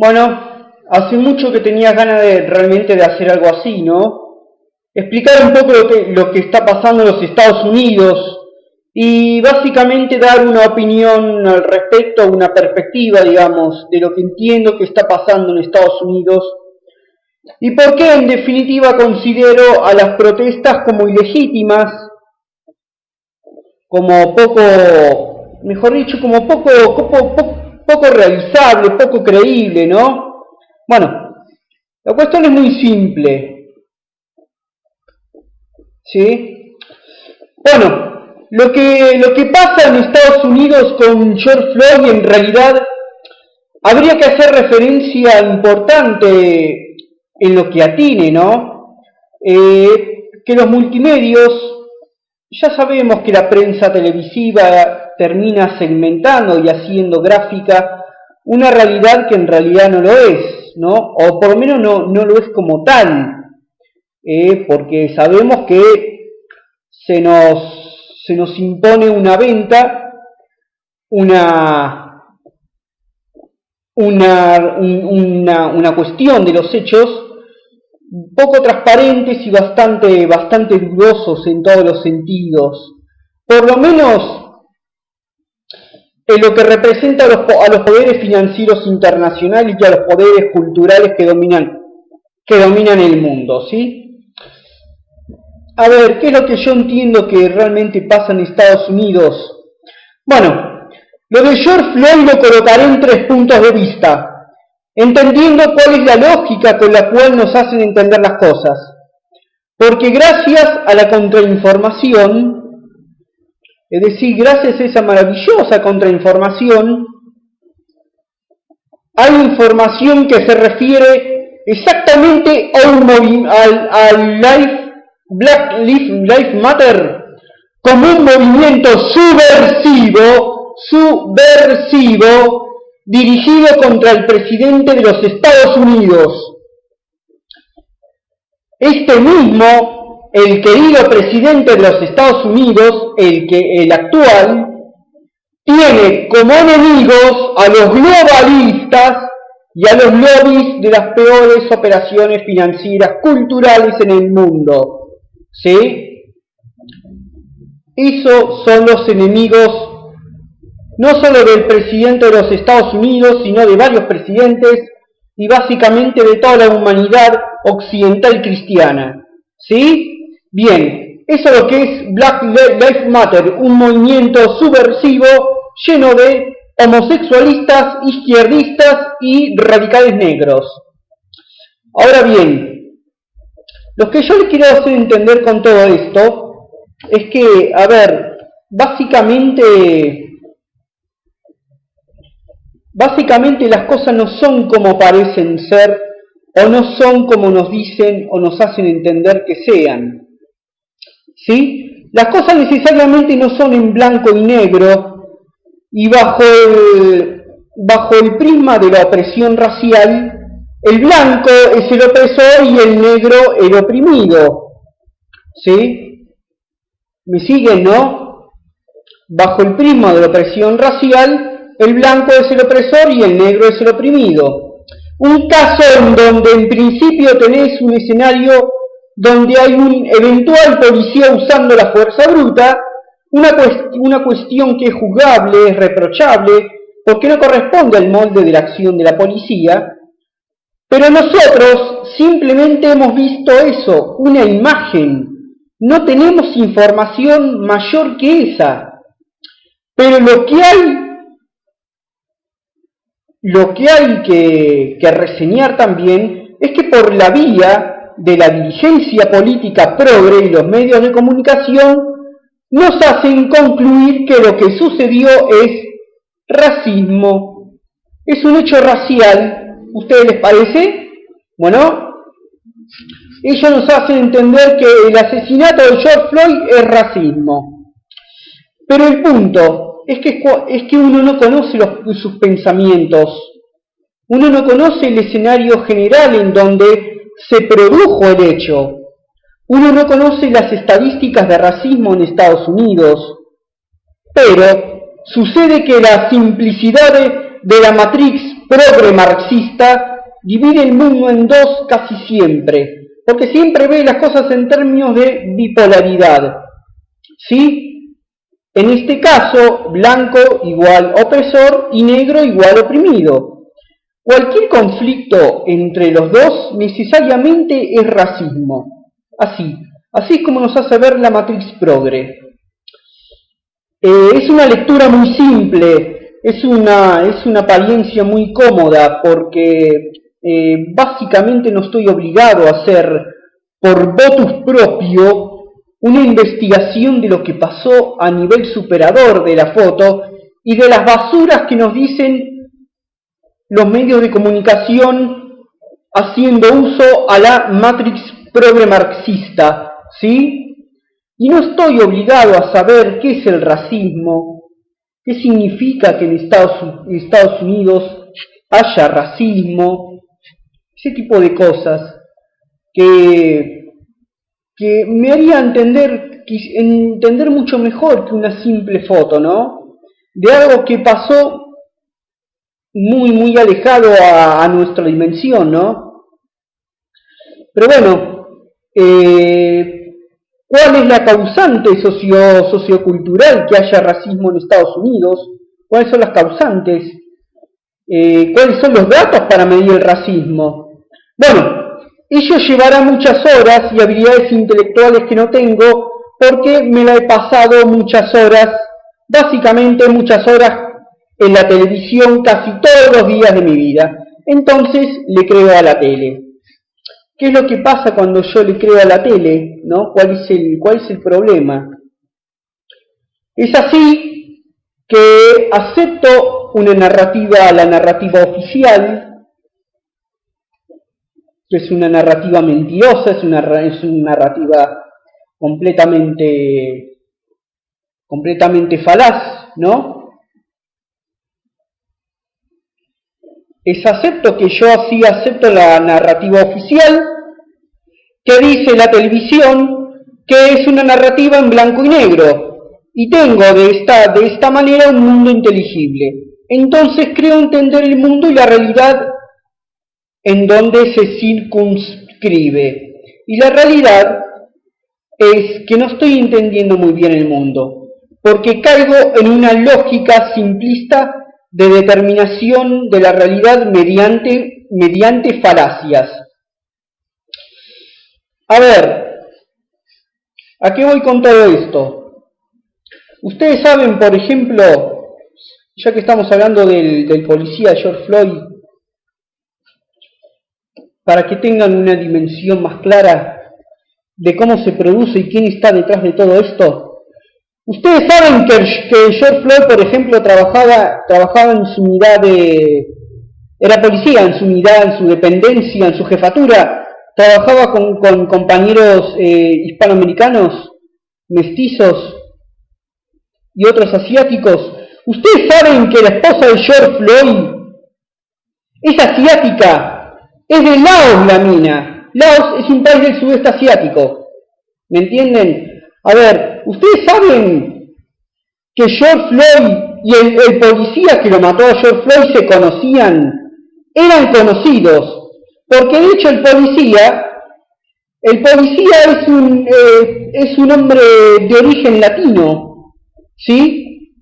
Bueno, hace mucho que tenía ganas de realmente de hacer algo así, ¿no? Explicar un poco lo que está pasando en los Estados Unidos y básicamente dar una opinión al respecto, una perspectiva, digamos, de lo que entiendo que está pasando en Estados Unidos y por qué en definitiva considero a las protestas como ilegítimas, como poco, mejor dicho, como poco realizable, poco creíble, ¿no? Bueno, la cuestión es muy simple, ¿sí? Bueno, lo que pasa en Estados Unidos con George Floyd en realidad habría que hacer referencia importante en lo que atine, ¿no? Que los multimedios, ya sabemos que la prensa televisiva termina segmentando y haciendo gráfica una realidad que en realidad no lo es, ¿no? O por lo menos no lo es como tal, porque sabemos que se nos impone una venta, una cuestión de los hechos poco transparentes y bastante dudosos en todos los sentidos, por lo menos en lo que representa a los poderes financieros internacionales y a los poderes culturales que dominan el mundo, ¿sí? A ver, ¿qué es lo que yo entiendo que realmente pasa en Estados Unidos? Bueno, lo de George Floyd lo colocaré en 3 puntos de vista, entendiendo cuál es la lógica con la cual nos hacen entender las cosas. Porque gracias a la contrainformación, es decir, gracias a esa maravillosa contrainformación, hay información que se refiere exactamente al Black Lives Matter como un movimiento subversivo dirigido contra el presidente de los Estados Unidos. Este mismo, el querido presidente de los Estados Unidos, el actual, tiene como enemigos a los globalistas y a los lobbies de las peores operaciones financieras culturales en el mundo. ¿Sí? Esos son los enemigos no solo del presidente de los Estados Unidos, sino de varios presidentes y básicamente de toda la humanidad occidental cristiana. ¿Sí? Bien, eso es lo que es Black Lives Matter, un movimiento subversivo lleno de homosexualistas, izquierdistas y radicales negros. Ahora bien, lo que yo les quiero hacer entender con todo esto es que, a ver, básicamente las cosas no son como parecen ser, o no son como nos dicen o nos hacen entender que sean. ¿Sí? Las cosas necesariamente no son en blanco y negro, y bajo el prisma de la opresión racial, el blanco es el opresor y el negro el oprimido. ¿Sí? ¿Me siguen, no? Bajo el prisma de la opresión racial, el blanco es el opresor y el negro es el oprimido. Un caso en donde en principio tenés un escenario donde hay un eventual policía usando la fuerza bruta, una cuestión que es juzgable, es reprochable, porque no corresponde al molde de la acción de la policía, pero nosotros simplemente hemos visto eso, una imagen, no tenemos información mayor que esa, pero lo que hay que reseñar también es que por la vía de la dirigencia política progre y los medios de comunicación nos hacen concluir que lo que sucedió es racismo, es un hecho racial. ¿Ustedes les parece? Bueno, ellos nos hacen entender que el asesinato de George Floyd es racismo. Pero el punto es que uno no conoce sus pensamientos, uno no conoce el escenario general en donde se produjo el hecho, uno no conoce las estadísticas de racismo en Estados Unidos, pero sucede que la simplicidad de la Matrix progre marxista divide el mundo en dos casi siempre, porque siempre ve las cosas en términos de bipolaridad, ¿sí? En este caso, blanco igual opresor y negro igual oprimido. Cualquier conflicto entre los dos necesariamente es racismo. Así es como nos hace ver la matriz progre. Es una lectura muy simple, es una apariencia muy cómoda, porque básicamente no estoy obligado a hacer por votus propio una investigación de lo que pasó a nivel superador de la foto y de las basuras que nos dicen los medios de comunicación haciendo uso a la matrix progre marxista, ¿sí? Y no estoy obligado a saber qué es el racismo, qué significa que en Estados Unidos haya racismo, ese tipo de cosas que me haría entender mucho mejor que una simple foto, ¿no? De algo que pasó muy alejado a nuestra dimensión, ¿no? Pero bueno, ¿cuál es la causante sociocultural que haya racismo en Estados Unidos? ¿Cuáles son las causantes? ¿Cuáles son los datos para medir el racismo? Bueno, ello llevará muchas horas y habilidades intelectuales que no tengo, porque me la he pasado muchas horas, básicamente muchas horas en la televisión casi todos los días de mi vida. Entonces le creo a la tele. ¿Qué es lo que pasa cuando yo le creo a la tele? ¿No? ¿Cuál es el problema? Es así que acepto la narrativa oficial, que es una narrativa mentirosa, es una narrativa completamente falaz, ¿no? Acepto la narrativa oficial que dice la televisión que es una narrativa en blanco y negro y tengo de esta manera un mundo inteligible. Entonces creo entender el mundo y la realidad en donde se circunscribe. Y la realidad es que no estoy entendiendo muy bien el mundo, porque caigo en una lógica simplista de determinación de la realidad mediante falacias. A ver, ¿a qué voy con todo esto? Ustedes saben, por ejemplo, ya que estamos hablando del policía George Floyd, para que tengan una dimensión más clara de cómo se produce y quién está detrás de todo esto. Ustedes saben que George Floyd, por ejemplo, trabajaba en su unidad era policía, en su unidad, en su dependencia, en su jefatura, trabajaba con compañeros hispanoamericanos, mestizos y otros asiáticos. Ustedes saben que la esposa de George Floyd es asiática, es de Laos la mina. Laos es un país del sudeste asiático, ¿me entienden? A ver, ustedes saben que George Floyd y el policía que lo mató a George Floyd se conocían, eran conocidos, porque de hecho el policía es un hombre de origen latino, ¿sí?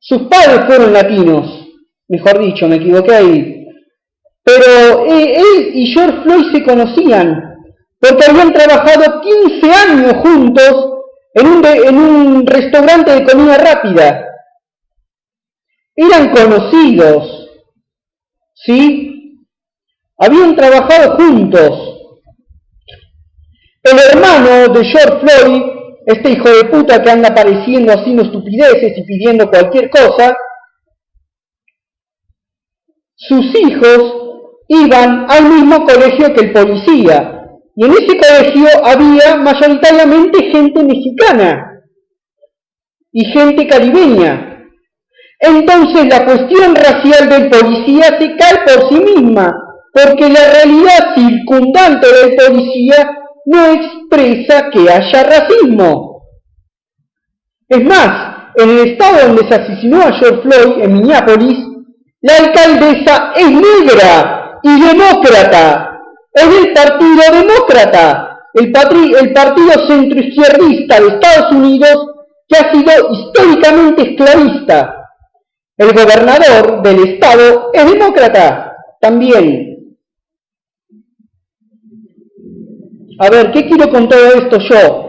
Sus padres fueron latinos, mejor dicho, me equivoqué ahí. Pero él y George Floyd se conocían, porque habían trabajado 15 años juntos en un restaurante de comida rápida. Eran conocidos, ¿sí? Habían trabajado juntos. El hermano de George Floyd, este hijo de puta que anda apareciendo haciendo estupideces y pidiendo cualquier cosa, sus hijos iban al mismo colegio que el policía. Y en ese colegio había mayoritariamente gente mexicana y gente caribeña. Entonces la cuestión racial del policía se cae por sí misma, porque la realidad circundante del policía no expresa que haya racismo. Es más, en el estado donde se asesinó a George Floyd, en Minneapolis, La alcaldesa es negra y demócrata, es del Partido Demócrata, el partido centroizquierdista de Estados Unidos que ha sido históricamente esclavista. El gobernador del estado es demócrata también. A ver, ¿qué quiero con todo esto yo?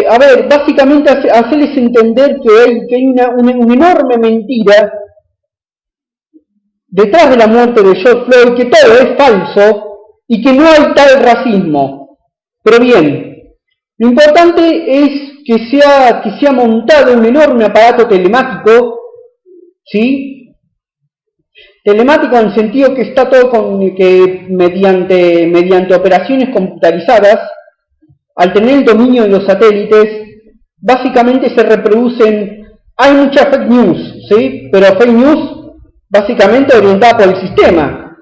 A ver, básicamente hacerles entender que hay una enorme mentira detrás de la muerte de George Floyd, que todo es falso y que no hay tal racismo. Pero bien, lo importante es que se ha montado un enorme aparato telemático, ¿sí? Telemático en el sentido que está todo mediante operaciones computarizadas, al tener el dominio de los satélites, básicamente se reproducen, hay mucha fake news, ¿sí? Pero fake news básicamente orientada por el sistema.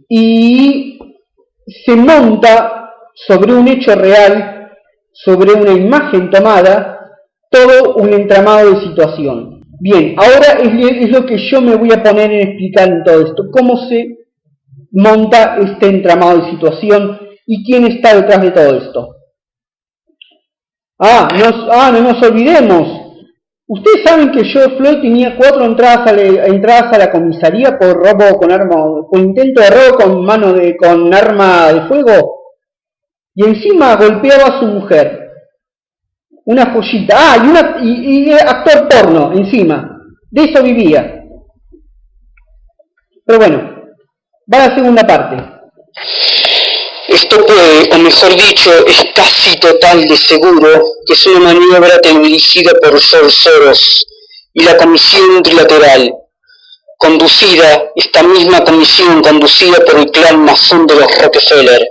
Y se monta sobre un hecho real, sobre una imagen tomada, todo un entramado de situación. Bien, ahora es lo que yo me voy a poner en explicar en todo esto, cómo se monta este entramado de situación y quién está detrás de todo esto. No nos olvidemos. Ustedes saben que George Floyd tenía 4 entradas a la comisaría por robo por intento de robo con arma de fuego, y encima golpeaba a su mujer. Una joyita. Y actor porno encima. De eso vivía. Pero bueno, va a la segunda parte. Esto puede, o mejor dicho, es casi total de seguro que es una maniobra dirigida por George Soros y la Comisión Trilateral, esta misma comisión conducida por el clan masón de los Rockefeller,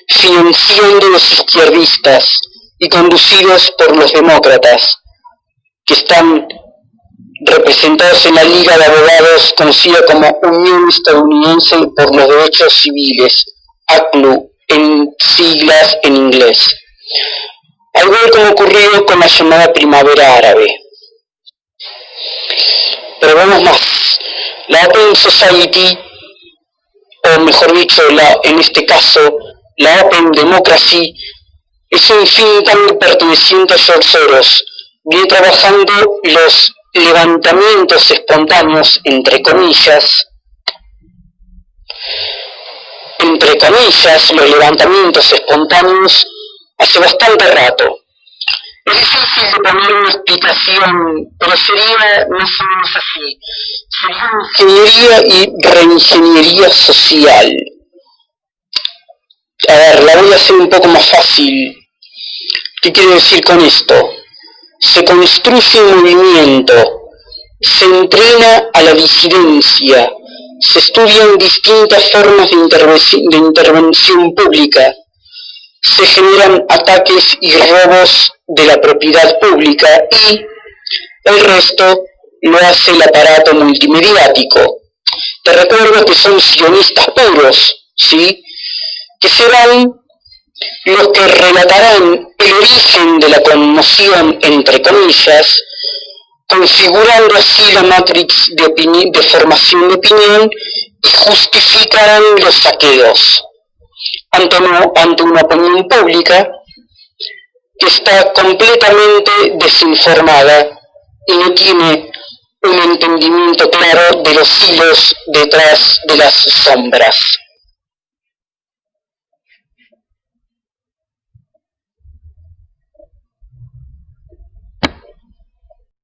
financiando a los izquierdistas y conducidos por los demócratas, que están representados en la Liga de Abogados conocida como Unión Estadounidense por los Derechos Civiles, ACLU, en siglas en inglés. Algo como ocurrió con la llamada Primavera Árabe. Pero vamos más. La Open Society, o mejor dicho, en este caso, la Open Democracy, es un think tank perteneciente a George Soros. Viene trabajando los levantamientos espontáneos, entre comillas, los levantamientos espontáneos hace bastante rato. Es difícil de poner una explicación, pero sería más o menos así. Sería ingeniería y reingeniería social. A ver, la voy a hacer un poco más fácil. ¿Qué quiero decir con esto? Se construye un movimiento, se entrena a la disidencia, se estudian distintas formas de intervención pública, se generan ataques y robos de la propiedad pública y el resto lo hace el aparato multimediático. Te recuerdo que son sionistas puros, ¿sí? Que serán los que relatarán el origen de la conmoción, entre comillas, configurando así la matrix de formación de opinión y justificarán los saqueos ante una opinión pública que está completamente desinformada y no tiene un entendimiento claro de los hilos detrás de las sombras.